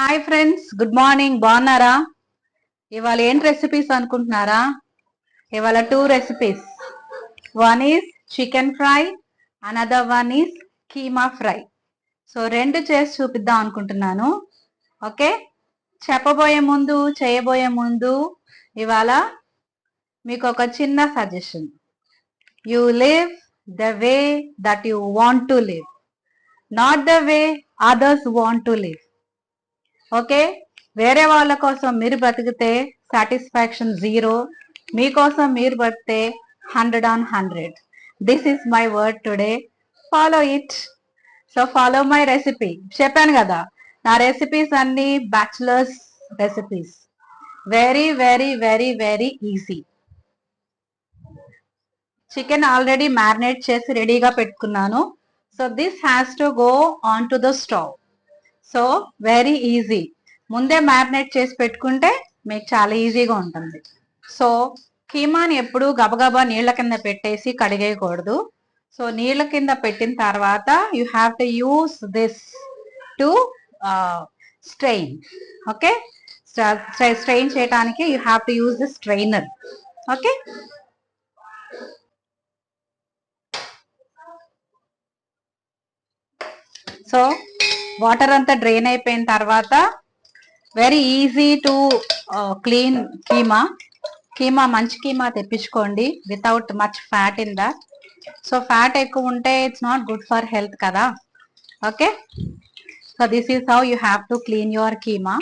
Hi friends, good morning. బాగున్నారా? ఇవాళ ఏంటి రెసిపీస్ అనుకుంటున్నారా? ఇవాళ 2 recipes. One is chicken fry, another one is keema fry. So రెండు చేసి చూపిద్దాం అనుకుంటున్నాను. ఓకే, చేయబోయే ముందు ఇవాళ మీకు ఒక చిన్న suggestion. You live the way that you want to live, not the way others want to live. Okay, వేరే వాళ్ళ కోసం మీరు బ్రతికితే సాటిస్ఫాక్షన్ 0, మీకోసం మీరు బతికితే 100/100. This is my word today. Follow it. So follow my recipe. చెప్పాను కదా, నా రెసిపీస్ అన్ని bachelors recipes. Very very very very easy. Chicken already marinate చేసి రెడీగా పెట్టుకున్నాను. So this has to go on to the stove. So very easy. ముందే marinate చేసి పెట్టుకుంటే మీకు చాలా ఈజీగా ఉంటుంది. సో కీమాని ఎప్పుడు గబగబా నీళ్ళ కింద పెట్టేసి కడిగేయకూడదు. సో నీళ్ళ కింద పెట్టిన తర్వాత you have to use this to strain. Okay, strain చేయడానికి you have to use this strainer. Okay, so water అంతా డ్రైన్ అయిపోయిన తర్వాత very easy to clean keema మంచి కీమా తెప్పించుకోండి without much fat in that. So fat ఎక్కువ ఉంటే it's not good for health కదా. Okay, so this is how you have to clean your keema.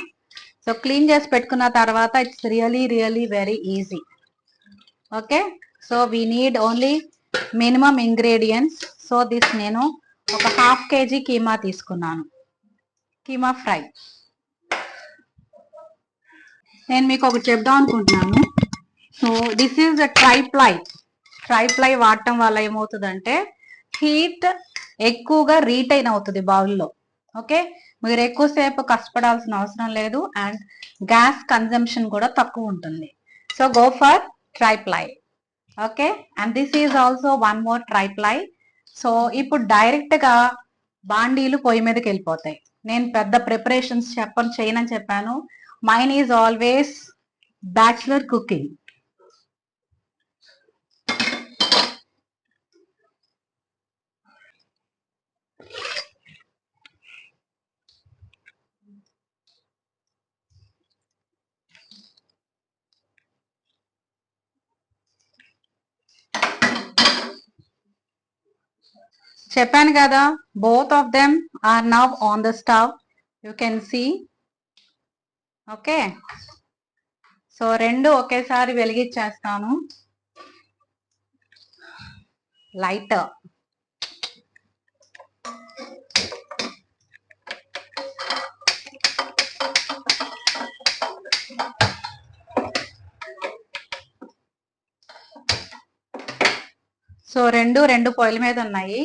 So clean చేసి పెట్టుకున్న తర్వాత it's really really very easy. Okay, so we need only minimum ingredients. So this నేను ఒక 1/2 kg keema తీసుకున్నాను. Keema fry. నేను మీకు ఒకటి చెప్దాం అనుకుంటున్నాను. సో దిస్ ఈజ్ ట్రైప్లై వాడటం వల్ల ఏమవుతుందంటే హీట్ ఎక్కువగా రీటైన్ అవుతుంది బౌల్లో. ఓకే, మీరు ఎక్కువసేపు కష్టపడాల్సిన అవసరం లేదు అండ్ గ్యాస్ కన్జంప్షన్ కూడా తక్కువ ఉంటుంది. So go for triply. Okay, and this is also one more triply. So ఇప్పుడు డైరెక్ట్ గా బాండీలు పొయ్యి మీదకి వెళ్ళిపోతాయి. నేను పెద్ద ప్రిపరేషన్స్ చేయనని చెప్పాను. Mine is always bachelor cooking. చెప్పాను కదా, both of them are now on the stove. You can see. Okay, so రెండు ఒకేసారి వెలిగించేస్తాను. లైటర్. సో రెండు పొయ్యిల మీద ఉన్నాయి.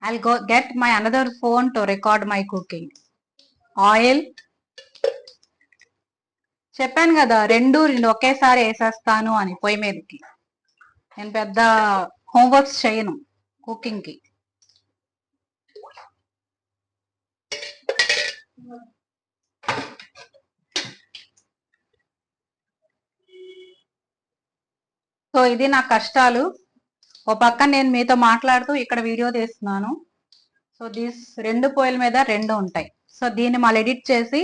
I'll go get my another phone to record my cooking. Oil. చెప్పాను కదా రెండు ఒకేసారి వేసేస్తాను అని పొయ్యి మీదకి. నేను పెద్ద హోంవర్క్స్ చేయను కుకింగ్ కి. సో ఇది నా కష్టాలు. ఓ పక్క నేను మీతో మాట్లాడుతూ ఇక్కడ వీడియో తీస్తున్నాను. సో దీస్ రెండు పొయ్యిల మీద రెండు ఉంటాయి. సో దీన్ని మళ్ళీ ఎడిట్ చేసి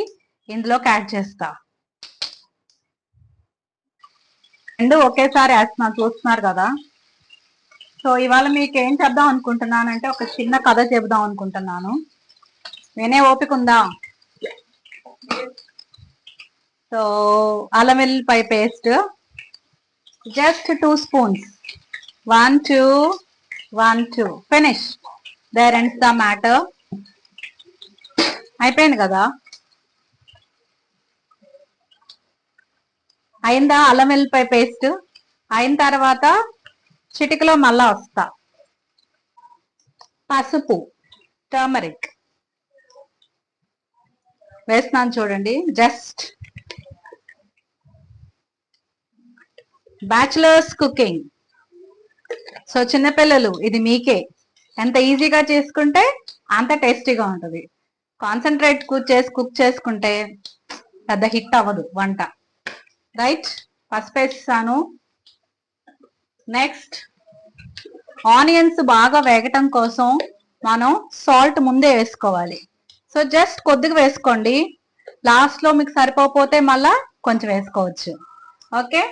ఇందులోకి యాడ్ చేస్తా. రెండు ఒకేసారి వేస్తున్నా, చూస్తున్నారు కదా. సో ఇవాళ మీకు ఏం చెప్దాం అనుకుంటున్నానంటే ఒక చిన్న కథ చెబుదాం అనుకుంటున్నాను. వినే ఓపిక ఉందా? సో అల్లం వెల్లుల్లిపాయ paste just 2 spoons. 1 2 1 2 finish. There ends the matter. అయిపోయింది కదా. అయిందా అల్లం వెల్లుల్లిపాయ పేస్ట్? అయిన తర్వాత చిటికలో మళ్ళా వస్తా. పసుపు, టర్మరిక్ వేస్తున్నాను చూడండి. Just bachelors cooking. సో చిన్నపిల్లలు ఇది మీకే. ఎంత ఈజీగా చేసుకుంటే అంత టేస్టీగా ఉంటుంది. కాన్సన్ట్రేట్ కుక్ చేసుకుంటే పెద్ద హిట్ అవ్వదు వంట. రైట్, పసుపు వేస్తాను. నెక్స్ట్ ఆనియన్స్ బాగా వేగటం కోసం మనం సాల్ట్ ముందే వేసుకోవాలి. సో జస్ట్ కొద్దిగా వేసుకోండి, లాస్ట్ లో మీకు సరిపోతే మళ్ళా కొంచెం వేసుకోవచ్చు. ఓకే,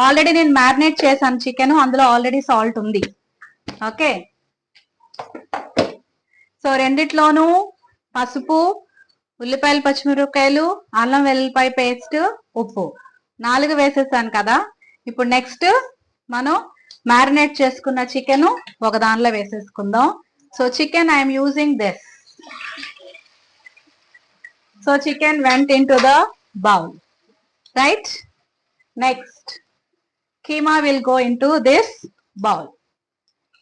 ఆల్రెడీ నేను మ్యారినేట్ చేశాను చికెన్, అందులో ఆల్రెడీ సాల్ట్ ఉంది. ఓకే, సో రెండిట్లోనూ పసుపు, ఉల్లిపాయలు, పచ్చిమిరపకాయలు, అల్లం వెల్లిపాయ పేస్ట్, ఉప్పు 4 వేసేసాను కదా. ఇప్పుడు నెక్స్ట్ మనం మ్యారినేట్ చేసుకున్న చికెన్ ఒక దానిలో వేసేసుకుందాం. So chicken I'm using this. So chicken went in to the bowl. Right, next keema will go into this bowl.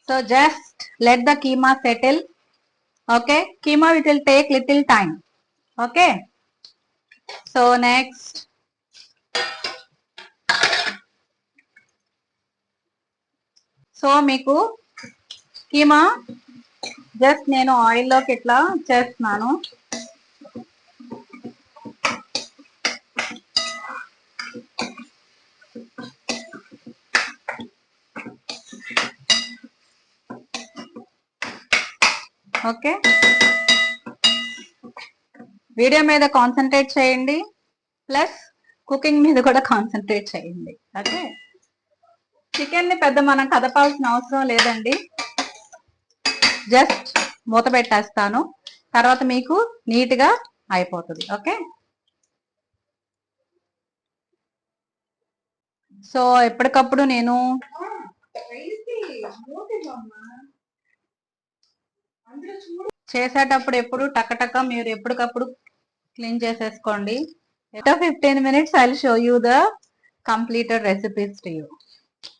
So just let the keema settle. Okay, keema it will take little time. Okay, so next so మీకు keema just నేను oil లోకి ఇట్లా చేస్తున్నాను. Okay, video మీద concentrate చేయండి, plus cooking మీద కూడా concentrate చేయండి. ఓకే, చికెన్ ని పెద్ద మనం కదపాల్సిన అవసరం లేదండి, జస్ట్ మూత పెట్టేస్తాను, తర్వాత మీకు నీట్ గా అయిపోతుంది. ఓకే, సో ఎప్పటికప్పుడు నేను చేసేటప్పుడు ఎప్పుడు టకటక మీరు ఎప్పటికప్పుడు క్లీన్ చేసేసుకోండి. 15 minutes I'll show you the completed recipes to you.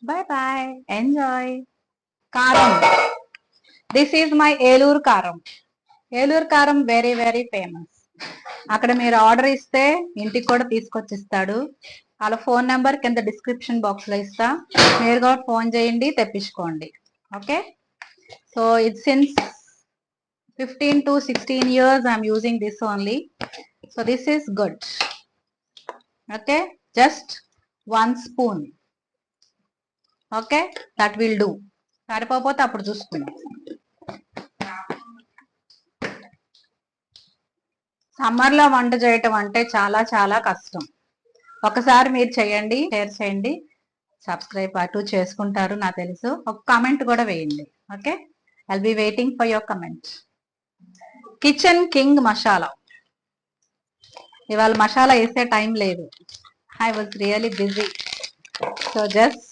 Bye bye, enjoy. Karam, this is my Eluru కారం. ఏలూరు కారం వెరీ వెరీ ఫేమస్. అక్కడ మీరు ఆర్డర్ ఇస్తే ఇంటికి కూడా తీసుకొచ్చిస్తాడు. వాళ్ళ ఫోన్ నెంబర్ కింద డిస్క్రిప్షన్ బాక్స్ లో ఇస్తా, మీరు కూడా ఫోన్ చేయండి, తెప్పించుకోండి. Okay, so it since 15 to 16 years I'm using this only, so this is good. Okay, just 1 spoon. Okay, that will do. సరిపోతే అప్పుడు చూసుకుందాం. సమ్మర్ లో వంట చేయటం అంటే చాలా చాలా కష్టం. ఒకసారి మీరు చేయండి, షేర్ చేయండి, సబ్స్క్రైబ్ అటు చేసుకుంటారు నాకు తెలుసు. ఒక కామెంట్ కూడా వేయండి. Okay, I'll be waiting for your comment. Kitchen king masala. ఇవాళ మసాలా వేసే టైం లేదు, I was really busy, so just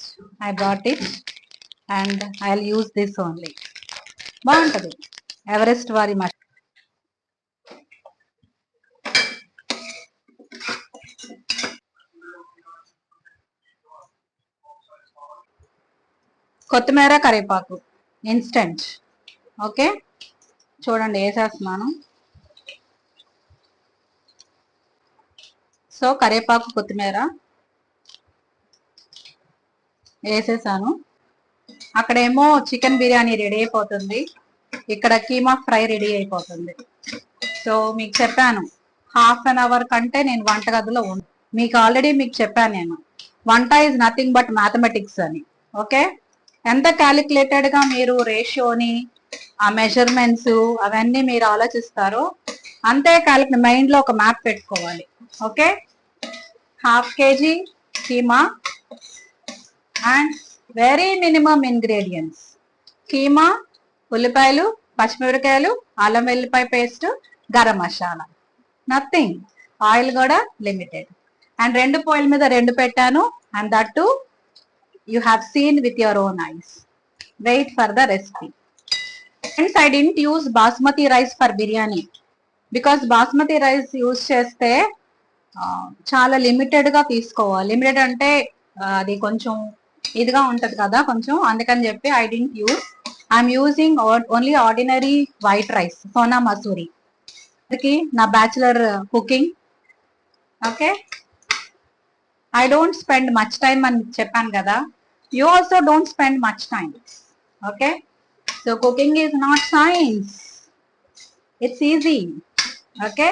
I brought it and I will use this only. బాగుంటుంది ఎవరెస్ట్ వారి మసాలా. కొత్తిమీర, కరివేపాకు ఇన్స్టెంట్. ఓకే, చూడండి వేసేస్తున్నాను. సో కరివేపాకు, కొత్తిమీర వేసేసాను. అక్కడేమో చికెన్ బిర్యానీ రెడీ అయిపోతుంది, ఇక్కడ కీమా ఫ్రై రెడీ అయిపోతుంది. సో మీకు చెప్పాను ½ an hour కంటే నేను వంటగదిలో మీకు ఆల్రెడీ మీకు చెప్పాను నేను, వంట ఈజ్ నథింగ్ బట్ మ్యాథమెటిక్స్ అని. ఓకే, ఎంత క్యాలిక్యులేటెడ్ గా మీరు రేషియోని, ఆ మెజర్మెంట్స్ అవన్నీ మీరు ఆలోచిస్తారో అంతే మైండ్ లో ఒక మ్యాప్ పెట్టుకోవాలి. Okay, ½ kg keema and very minimum ingredients: keema, ఉల్లిపాయలు, పచ్చిమిరపకాయలు, అల్లం వెల్లిపాయ paste, garam masala, nothing. Oil కూడా లిమిటెడ్. అండ్ 2 పొయ్యిల మీద 2 పెట్టాను, and that to you have seen with your own eyes. Wait for the recipe. Friends, I didn't use basmati rice for biryani because basmati rice use చేస్తే చాలా limited గా తీసుకోవాలి. Limited అంటే అది కొంచెం ఇదిగా ఉంటది కదా కొంచెం, అందుకని చెప్పి I didn't use. I'm using only ordinary white rice, Sona Masuri. నా bachelor cooking. Okay, I don't spend much time అని చెప్పాను కదా, you also don't spend much time. Okay, so cooking is not science, it's easy. Okay.